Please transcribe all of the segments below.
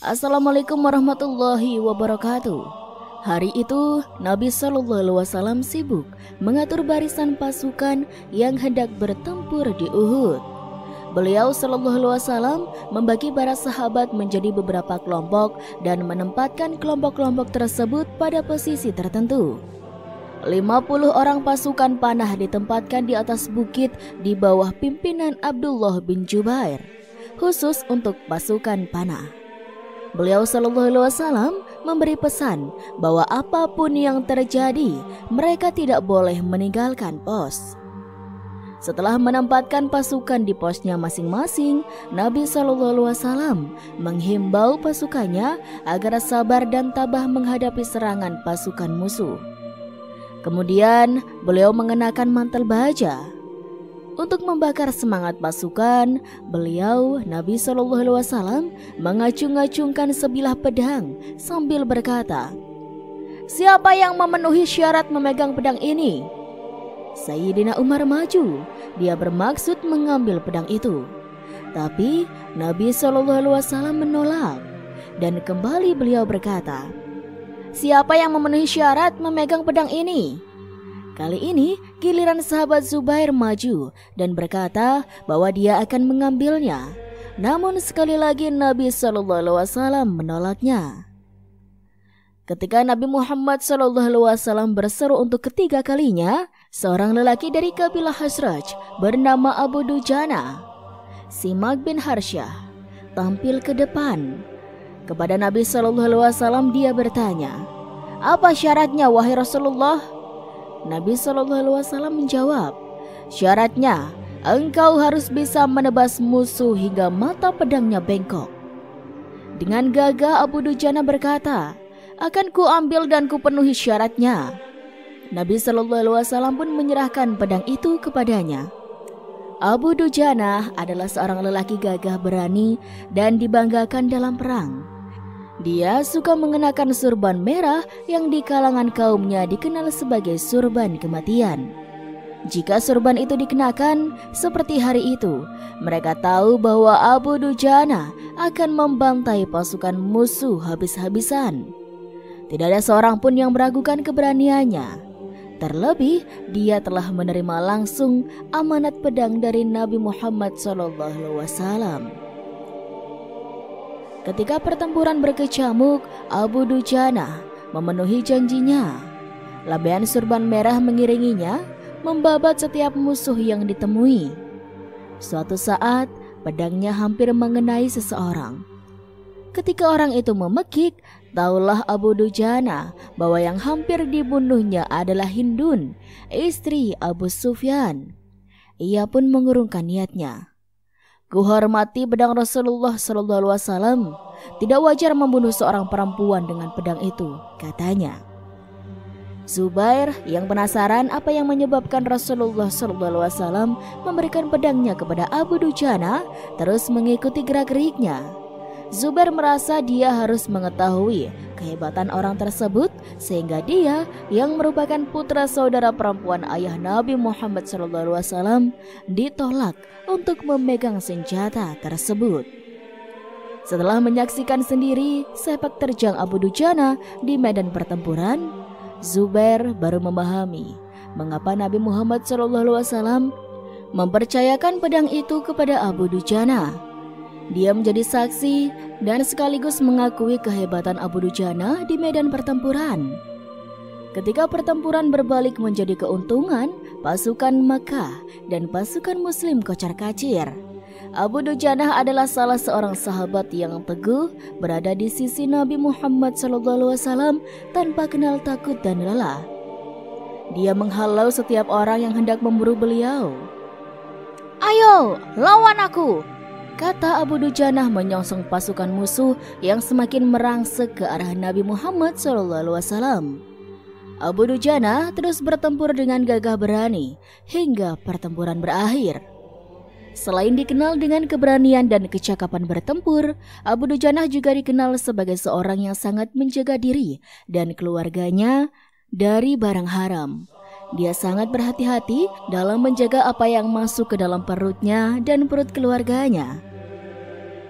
Assalamualaikum warahmatullahi wabarakatuh. Hari itu Nabi SAW sibuk mengatur barisan pasukan yang hendak bertempur di Uhud. Beliau SAW membagi para sahabat menjadi beberapa kelompok dan menempatkan kelompok-kelompok tersebut pada posisi tertentu. 50 orang pasukan panah ditempatkan di atas bukit di bawah pimpinan Abdullah bin Jubair, khusus untuk pasukan panah. Beliau SAW memberi pesan bahwa apapun yang terjadi, mereka tidak boleh meninggalkan pos. Setelah menempatkan pasukan di posnya masing-masing, Nabi SAW menghimbau pasukannya agar sabar dan tabah menghadapi serangan pasukan musuh. Kemudian beliau mengenakan mantel baja. Untuk membakar semangat pasukan, beliau Nabi SAW mengacung-acungkan sebilah pedang sambil berkata, "Siapa yang memenuhi syarat memegang pedang ini?" Sayyidina Umar maju. Dia bermaksud mengambil pedang itu. Tapi Nabi SAW menolak. Dan kembali beliau berkata, "Siapa yang memenuhi syarat memegang pedang ini?" Kali ini giliran sahabat Zubair maju dan berkata bahwa dia akan mengambilnya. Namun sekali lagi Nabi SAW menolaknya. Ketika Nabi Muhammad SAW berseru untuk ketiga kalinya, seorang lelaki dari kabilah Khazraj bernama Abu Dujana, Simak bin Harsyah, tampil ke depan. Kepada Nabi SAW dia bertanya, "Apa syaratnya wahai Rasulullah?" Nabi SAW menjawab, "Syaratnya, engkau harus bisa menebas musuh hingga mata pedangnya bengkok." Dengan gagah Abu Dujana berkata, "Akan ku ambil dan ku penuhi syaratnya." Nabi SAW pun menyerahkan pedang itu kepadanya. Abu Dujana adalah seorang lelaki gagah berani dan dibanggakan dalam perang. Dia suka mengenakan surban merah yang di kalangan kaumnya dikenal sebagai surban kematian. Jika surban itu dikenakan seperti hari itu, mereka tahu bahwa Abu Dujana akan membantai pasukan musuh habis-habisan. Tidak ada seorang pun yang meragukan keberaniannya. Terlebih, dia telah menerima langsung amanat pedang dari Nabi Muhammad SAW. Ketika pertempuran berkecamuk, Abu Dujana memenuhi janjinya. Lambaian surban merah mengiringinya, membabat setiap musuh yang ditemui. Suatu saat, pedangnya hampir mengenai seseorang. Ketika orang itu memekik, taulah Abu Dujana bahwa yang hampir dibunuhnya adalah Hindun, istri Abu Sufyan. Ia pun mengurungkan niatnya. "Kuhormati pedang Rasulullah SAW. Tidak wajar membunuh seorang perempuan dengan pedang itu," katanya. Zubair yang penasaran apa yang menyebabkan Rasulullah SAW memberikan pedangnya kepada Abu Dujana terus mengikuti gerak-geriknya. Zubair merasa dia harus mengetahui kehebatan orang tersebut sehingga dia yang merupakan putra saudara perempuan ayah Nabi Muhammad SAW ditolak untuk memegang senjata tersebut. Setelah menyaksikan sendiri sepak terjang Abu Dujana di medan pertempuran, Zubair baru memahami mengapa Nabi Muhammad SAW mempercayakan pedang itu kepada Abu Dujana. Dia menjadi saksi dan sekaligus mengakui kehebatan Abu Dujana di medan pertempuran. Ketika pertempuran berbalik menjadi keuntungan pasukan Makkah dan pasukan Muslim kocar-kacir, Abu Dujana adalah salah seorang sahabat yang teguh berada di sisi Nabi Muhammad SAW tanpa kenal takut dan lelah. Dia menghalau setiap orang yang hendak memburu beliau. "Ayo, lawan aku!" kata Abu Dujana menyongsong pasukan musuh yang semakin merangsek ke arah Nabi Muhammad SAW. Abu Dujana terus bertempur dengan gagah berani hingga pertempuran berakhir. Selain dikenal dengan keberanian dan kecakapan bertempur, Abu Dujana juga dikenal sebagai seorang yang sangat menjaga diri dan keluarganya dari barang haram. Dia sangat berhati-hati dalam menjaga apa yang masuk ke dalam perutnya dan perut keluarganya.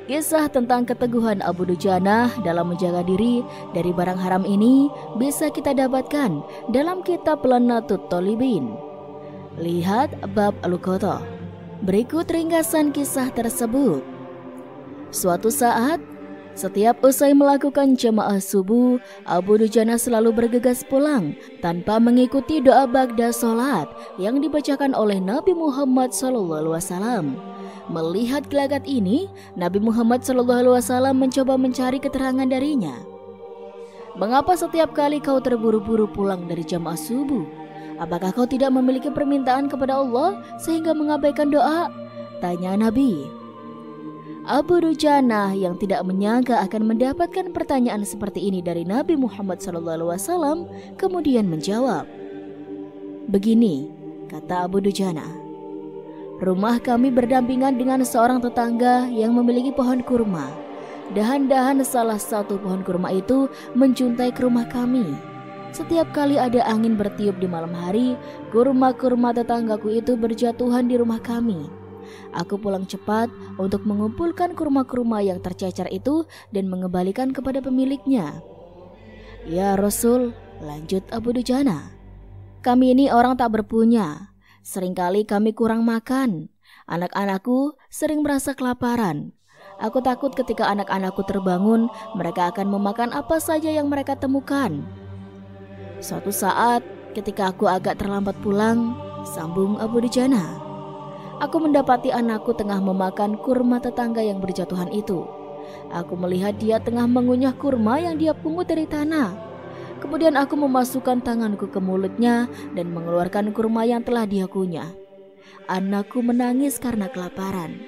Kisah tentang keteguhan Abu Dujanah dalam menjaga diri dari barang haram ini bisa kita dapatkan dalam kitab Lanatut Tolibin. Lihat bab Al-Qotah. Berikut ringkasan kisah tersebut. Suatu saat, setiap usai melakukan jamaah subuh, Abu Dujanah selalu bergegas pulang tanpa mengikuti doa ba'da sholat yang dibacakan oleh Nabi Muhammad SAW. Melihat gelagat ini, Nabi Muhammad SAW mencoba mencari keterangan darinya. Mengapa setiap kali kau terburu-buru pulang dari jamaah subuh? Apakah kau tidak memiliki permintaan kepada Allah sehingga mengabaikan doa? Tanya Nabi. Abu Dujanah yang tidak menyangka akan mendapatkan pertanyaan seperti ini dari Nabi Muhammad SAW kemudian menjawab. Begini, kata Abu Dujanah. Rumah kami berdampingan dengan seorang tetangga yang memiliki pohon kurma. Dahan-dahan salah satu pohon kurma itu menjuntai ke rumah kami. Setiap kali ada angin bertiup di malam hari, kurma-kurma tetanggaku itu berjatuhan di rumah kami. Aku pulang cepat untuk mengumpulkan kurma-kurma yang tercecer itu dan mengembalikan kepada pemiliknya. Ya Rasul, lanjut Abu Dujanah, kami ini orang tak berpunya. Seringkali kami kurang makan. Anak-anakku sering merasa kelaparan. Aku takut ketika anak-anakku terbangun, mereka akan memakan apa saja yang mereka temukan. Suatu saat, ketika aku agak terlambat pulang, sambung Abu Dujanah, aku mendapati anakku tengah memakan kurma tetangga yang berjatuhan itu. Aku melihat dia tengah mengunyah kurma yang dia pungut dari tanah. Kemudian aku memasukkan tanganku ke mulutnya dan mengeluarkan kurma yang telah dia kunyah. Anakku menangis karena kelaparan.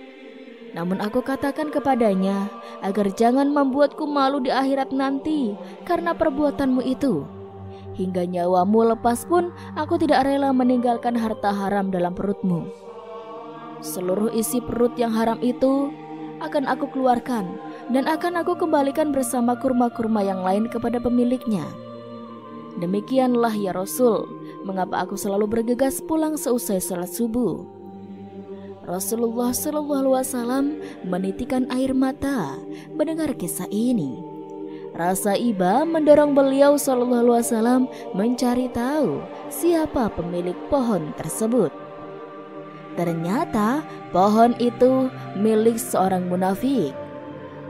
Namun aku katakan kepadanya agar jangan membuatku malu di akhirat nanti karena perbuatanmu itu. Hingga nyawamu lepas pun aku tidak rela meninggalkan harta haram dalam perutmu. Seluruh isi perut yang haram itu akan aku keluarkan dan akan aku kembalikan bersama kurma-kurma yang lain kepada pemiliknya. Demikianlah ya Rasul, mengapa aku selalu bergegas pulang seusai salat subuh. Rasulullah SAW menitikan air mata mendengar kisah ini. Rasa iba mendorong beliau SAW mencari tahu siapa pemilik pohon tersebut. Ternyata pohon itu milik seorang munafik.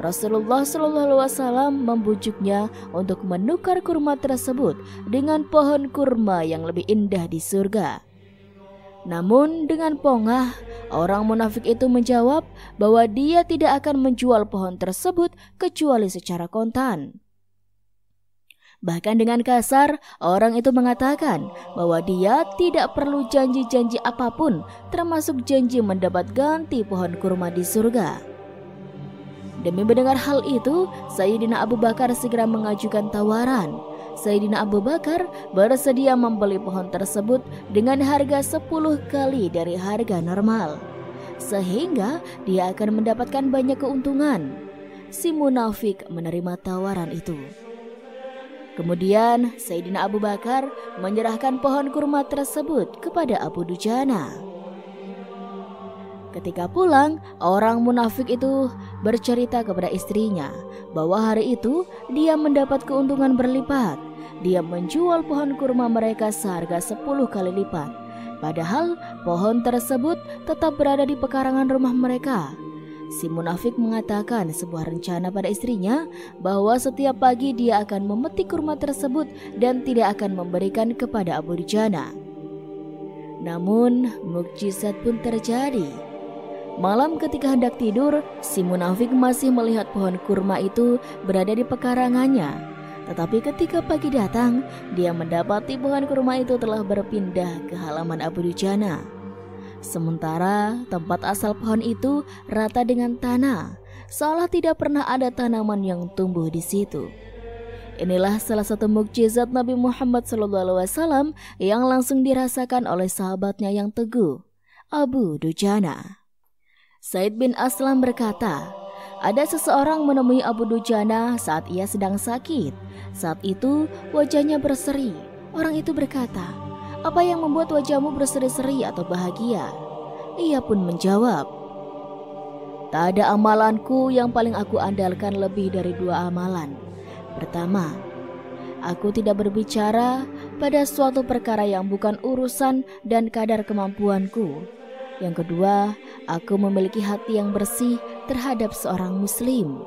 Rasulullah SAW membujuknya untuk menukar kurma tersebut dengan pohon kurma yang lebih indah di surga. Namun dengan pongah, orang munafik itu menjawab bahwa dia tidak akan menjual pohon tersebut kecuali secara kontan. Bahkan dengan kasar, orang itu mengatakan bahwa dia tidak perlu janji-janji apapun, termasuk janji mendapat ganti pohon kurma di surga. Demi mendengar hal itu, Sayyidina Abu Bakar segera mengajukan tawaran. Sayyidina Abu Bakar bersedia membeli pohon tersebut dengan harga 10 kali dari harga normal, sehingga dia akan mendapatkan banyak keuntungan. Si munafik menerima tawaran itu. Kemudian Sayyidina Abu Bakar menyerahkan pohon kurma tersebut kepada Abu Dujanah. Ketika pulang, orang munafik itu bercerita kepada istrinya bahwa hari itu dia mendapat keuntungan berlipat. Dia menjual pohon kurma mereka seharga 10 kali lipat. Padahal pohon tersebut tetap berada di pekarangan rumah mereka. Si munafik mengatakan sebuah rencana pada istrinya bahwa setiap pagi dia akan memetik kurma tersebut dan tidak akan memberikan kepada Abu Dujanah. Namun mukjizat pun terjadi. Malam ketika hendak tidur, si munafik masih melihat pohon kurma itu berada di pekarangannya. Tetapi ketika pagi datang, dia mendapati pohon kurma itu telah berpindah ke halaman Abu Dujanah. Sementara tempat asal pohon itu rata dengan tanah, seolah tidak pernah ada tanaman yang tumbuh di situ. Inilah salah satu mukjizat Nabi Muhammad SAW yang langsung dirasakan oleh sahabatnya yang teguh, Abu Dujanah. Zaid bin Aslam berkata, ada seseorang menemui Abu Dujanah saat ia sedang sakit. Saat itu wajahnya berseri. Orang itu berkata, apa yang membuat wajahmu berseri-seri atau bahagia? Ia pun menjawab, Tak ada amalanku yang paling aku andalkan lebih dari 2 amalan. Pertama, aku tidak berbicara pada suatu perkara yang bukan urusan dan kadar kemampuanku. Yang kedua, aku memiliki hati yang bersih terhadap seorang muslim.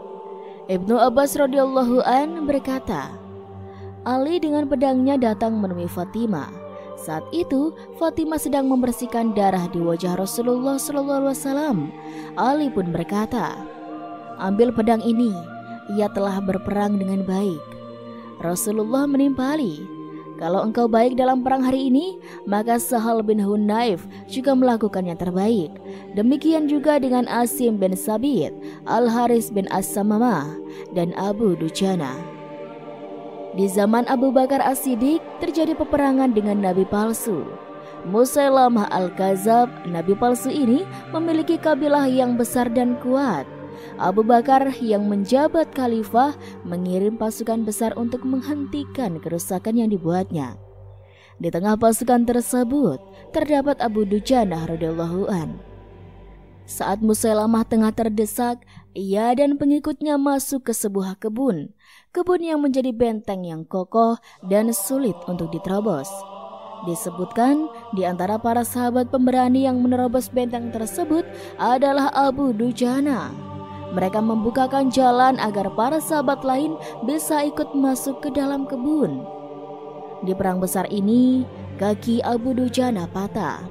Ibnu Abbas radhiyallahu an berkata, Ali dengan pedangnya datang menemui Fatimah. Saat itu Fatimah sedang membersihkan darah di wajah Rasulullah SAW. Ali pun berkata, ambil pedang ini, ia telah berperang dengan baik. Rasulullah menimpali, kalau engkau baik dalam perang hari ini, maka Sahal bin Hunayf juga melakukan yang terbaik. Demikian juga dengan Asim bin Sabit, Al-Haris bin As-Samamah, dan Abu Dujana. Di zaman Abu Bakar As-Siddiq terjadi peperangan dengan nabi palsu. Musailamah Al-Kazab, nabi palsu ini memiliki kabilah yang besar dan kuat. Abu Bakar yang menjabat khalifah mengirim pasukan besar untuk menghentikan kerusakan yang dibuatnya. Di tengah pasukan tersebut terdapat Abu Dujana radhiyallahu an. Saat Musailamah tengah terdesak, ia dan pengikutnya masuk ke sebuah kebun yang menjadi benteng yang kokoh dan sulit untuk diterobos. Disebutkan di antara para sahabat pemberani yang menerobos benteng tersebut adalah Abu Dujana. Mereka membukakan jalan agar para sahabat lain bisa ikut masuk ke dalam kebun. Di perang besar ini, kaki Abu Dujana patah.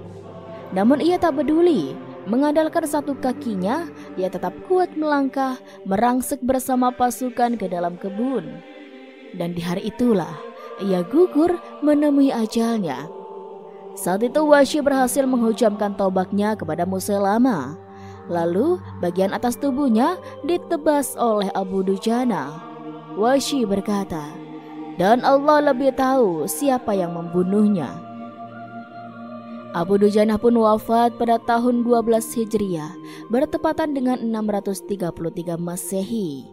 Namun ia tak peduli. Mengandalkan satu kakinya, ia tetap kuat melangkah, merangsek bersama pasukan ke dalam kebun. Dan di hari itulah, ia gugur menemui ajalnya. Saat itu Wahsy berhasil menghujamkan tombaknya kepada Musailamah. Lalu bagian atas tubuhnya ditebas oleh Abu Dujana. Wahsy berkata, dan Allah lebih tahu siapa yang membunuhnya. Abu Dujana pun wafat pada tahun 12 Hijriah, bertepatan dengan 633 Masehi.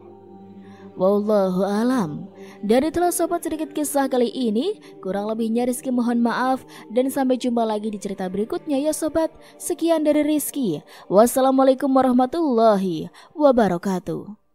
Wallahu alam. Dan itulah sobat sedikit kisah kali ini. Kurang lebihnya Rizky mohon maaf, dan sampai jumpa lagi di cerita berikutnya ya sobat. Sekian dari Rizky. Wassalamualaikum warahmatullahi wabarakatuh.